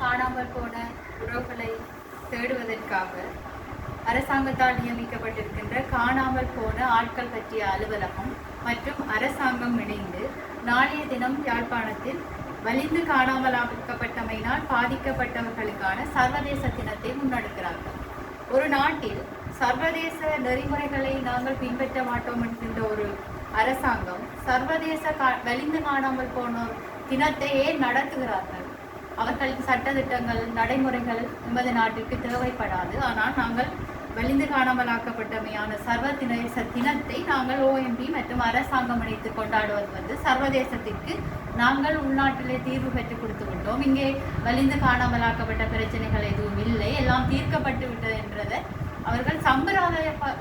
காணாமல் போன உறவுகளை தேடுவதற்காக அரசாங்கத்தால் நியமிக்கப்பட்டிருக்கின்ற காணாமல் போன ஆட்கள் பற்றிய அலுவலகம் மற்றும் அரசாங்கம் இணைந்து நாளைய தினம் யாழ்ப்பாணத்தில் வலிந்து காணாமலாக்கப்பட்டமையினால் பாதிக்கப்பட்டவர்களுக்கான சர்வதேச தினத்தை முன்னெடுக்கிறார்கள். ஒரு நாட்டில் சர்வதேச நெறிமுறைகளை நாங்கள் பின்பற்ற மாட்டோம் என்கின்ற ஒரு அரசாங்கம் சர்வதேச வலிந்து காணாமல் போனோர் தினத்தை ஏன் நடத்துகிறார்கள்? அவர்களுக்கு சட்டத்திட்டங்கள் நடைமுறைகள் எமது நாட்டிற்கு தேவைப்படாது. ஆனால் நாங்கள் வலிந்து காணாமலாக்கப்பட்டமையான சர்வதேச தினத்தை நாங்கள் OMB மற்றும் அரசாங்கம் இணைத்து கொண்டாடுவது சர்வதேசத்திற்கு நாங்கள் உள்நாட்டிலே தீர்வு பெற்றுக் கொடுத்து விட்டோம், இங்கே வலிந்து காணாமலாக்கப்பட்ட பிரச்சனைகள் எதுவும் இல்லை, எல்லாம் தீர்க்கப்பட்டு விட்டது என்றதை அவர்கள்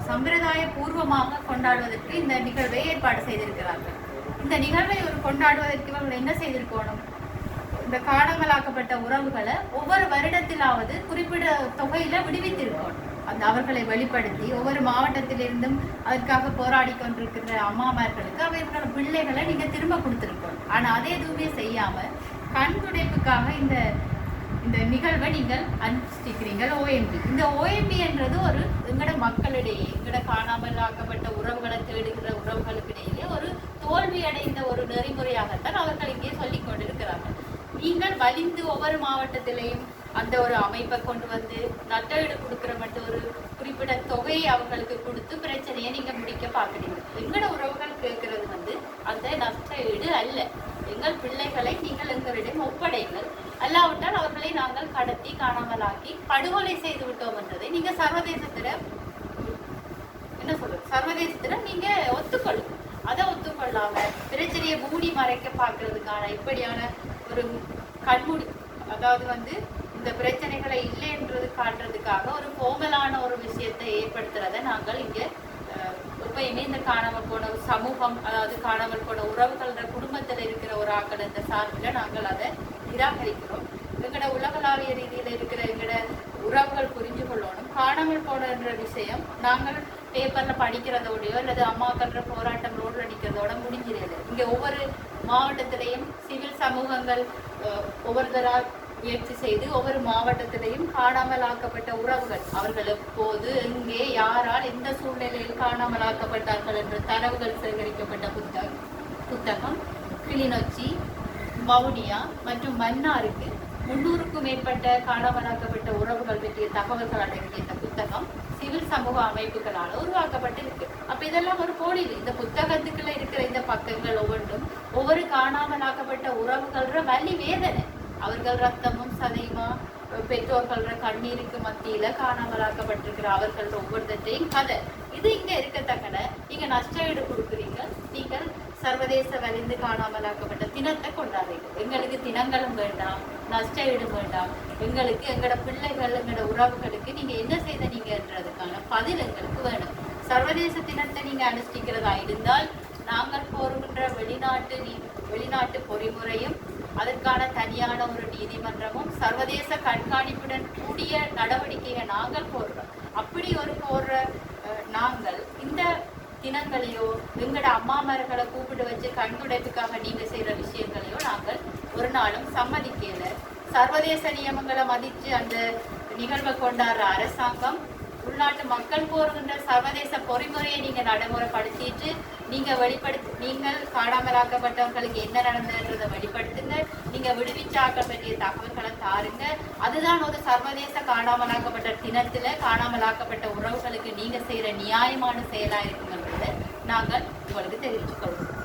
சம்பிரதாய பூர்வமாக கொண்டாடுவதற்கு இந்த நிகழ்வை ஏற்பாடு செய்திருக்கிறார்கள். இந்த நிகழ்வை கொண்டாடுவதற்கு இவர்கள் என்ன செய்திருக்கணும்? இந்த காணாமலாக்கப்பட்ட உறவுகளை ஒவ்வொரு வருடத்திலாவது குறிப்பிட்ட தொகையில விடுவித்திருக்கணும். அந்த அவர்களை வெளிப்படுத்தி ஒவ்வொரு மாவட்டத்திலிருந்தும் அதற்காக போராடி கொண்டிருக்கிற அம்மாமார்களுக்கு அவர்களோட பிள்ளைகளை நீங்க திரும்ப கொடுத்திருக்கணும். ஆனா அதே எதுவுமே செய்யாம கண் துடைப்புக்காக இந்த நிகழ்வை நீங்கள் அனுஷ்டிக்கிறீங்க. OMB இந்த OMB என்றது ஒரு எங்கட மக்களிடையே எங்கட காணாமல் ஆக்கப்பட்ட உறவுகளை தேடுகிற உறவுகளுக்கு இடையிலே ஒரு தோல்வி அடைந்த ஒரு நெறிமுறையாகத்தான் அவர்கள் இங்கே சொல்லிக் கொண்டிருக்கிறார்கள். நீங்கள் வலிந்து ஒவ்வொரு மாவட்டத்திலையும் அந்த ஒரு அமைப்பை கொண்டு வந்து நட்டஈடு கொடுக்குற மட்டும் ஒரு குறிப்பிட்ட தொகையை அவங்களுக்கு கொடுத்து பிரச்சனையை நீங்க முடிக்க பாக்குறீங்க. எங்களோட உறவுகள் கேட்கறது அந்த நட்டஈடு அல்ல. எங்கள் பிள்ளைகளை நீங்கள் எங்களிடம் ஒப்படைங்கள், அல்லாவிட்டால் அவர்களை நாங்கள் கடத்தி காணாமலாக்கி படுகொலை செய்து விட்டோம் என்றதை நீங்க சர்வதேசத்துல நீங்க ஒத்துக்கொள்ளுங்க. அதை ஒத்துக்கொள்ளாம பிரச்சனையை மூடி மறைக்க பார்க்கறதுக்கான இப்படியான ஒரு கண்மூடி, அதாவது இந்த பிரச்சனைகளை இல்லை என்றது காட்டுறதுக்காக ஒரு கோமலான ஒரு விஷயத்தை ஏற்படுத்துறதை நாங்கள் இங்க எப்பயுமே இந்த காணாமல் போன சமூகம், அதாவது காணாமல் போன உறவுகள குடும்பத்தில் இருக்கிற ஒரு ஆக்கள் இந்த சார்பில் நாங்கள் அதை நிராகரிக்கிறோம். எங்களோட உலகளாவிய ரீதியில இருக்கிற எங்களோட உறவுகள் புரிஞ்சு கொள்ளணும். காணாமல் போன விஷயம் நாங்கள் பேப்பர்ல படிக்கிறதோடையோ அல்லது அம்மாக்கள்ற போராட்டம் ரோட்ல நிற்கிறதோட முடிஞ்சிருது. இங்க ஒவ்வொரு மாவட்டத்திலையும் சிவில் சமூகங்கள் ஒவ்வொருத்தரால் முயற்சி செய்து ஒவ்வொரு மாவட்டத்திலையும் காணாமல் ஆக்கப்பட்ட உறவுகள் அவர்கள் எப்போது எங்கே யாரால் எந்த சூழ்நிலையில் காணாமல் ஆக்கப்பட்டார்கள் என்ற தரவுகள் சேகரிக்கப்பட்ட புத்தகம் கிளிநொச்சி, வவுனியா மற்றும் மன்னாருக்கு 300க்கும் மேற்பட்ட காணாமலாக்கப்பட்ட உறவுகள் பற்றிய தகவல்கள் அடங்கிய இந்த புத்தகம் சிவில் சமூக அமைப்புகளால் உருவாக்கப்பட்டிருக்கு. அப்ப இதெல்லாம் ஒரு போலிது. இந்த புத்தகத்துக்குள்ள இருக்கிற இந்த பக்கங்கள் ஒவ்வொன்றும் ஒவ்வொரு காணாமலாக்கப்பட்ட உறவுகள வலி வேதனை, அவர்கள் ரத்தமும் சதையுமா பெற்றோர்கள கண்ணீருக்கு மத்தியில காணாமலாக்கப்பட்டிருக்கிற அவர்கள ஒவ்வொருத்தையும் கதை. இது இங்க இருக்கத்தக்கன நீங்க நஷ்டஈடு கொடுக்குறீங்க. நீங்கள் சர்வதேச வலிந்து காணாமலாக்கப்பட்ட தினத்தை கொண்டாடுறீங்க. எங்களுக்கு தினங்களும் வேண்டாம், நஷ்டஈடும் வேண்டாம். எங்களுக்கு எங்களோட பிள்ளைகள் எங்களோட உறவுகளுக்கு நீங்க என்ன செய்தீங்கன்றதுக்கான பதில் எங்களுக்கு வேணும். சர்வதேச தினத்தை நீங்க அனுஷ்டிக்கிறதா இருந்தால் நாங்கள் போருகின்ற வெளிநாட்டு பொறிமுறையும் அதற்கான தனியான ஒரு நீதிமன்றமும் சர்வதேச கண்காணிப்புடன் கூடிய நடவடிக்கையை நாங்கள் போடுறோம். அப்படி ஒரு போடுற நாங்கள் இந்த தினங்களையோ எங்களோட அம்மாமார்களை கூப்பிட்டு வச்சு கண்துடைப்புக்காக நீங்க செய்யற விஷயங்களையோ நாங்கள் ஒரு நாளும் சம்மதிக்கல. சர்வதேச நியமங்களை மதிச்சு அந்த நிகழ்வை கொண்டாடுற அரசாங்கம் உள்நாட்டு மக்கள் போருகின்ற சர்வதேச பொறிமுறையை நீங்க நடைமுறைப்படுத்திட்டு நீங்கள் காணாமலாக்கப்பட்டவர்களுக்கு என்ன நடந்ததுன்றதை வெளிப்படுத்துங்க. நீங்க விடுவிச்சாக்கள் பற்றிய தகவல்களை தாருங்க. அதுதான் ஒரு சர்வதேச காணாமலாக்கப்பட்ட தினத்துல காணாமலாக்கப்பட்ட உறவுகளுக்கு நீங்க செய்யற நியாயமான செயலா இருக்குங்கிறத நாங்கள் உங்களுக்கு தெரிவித்துக் கொள்வோம்.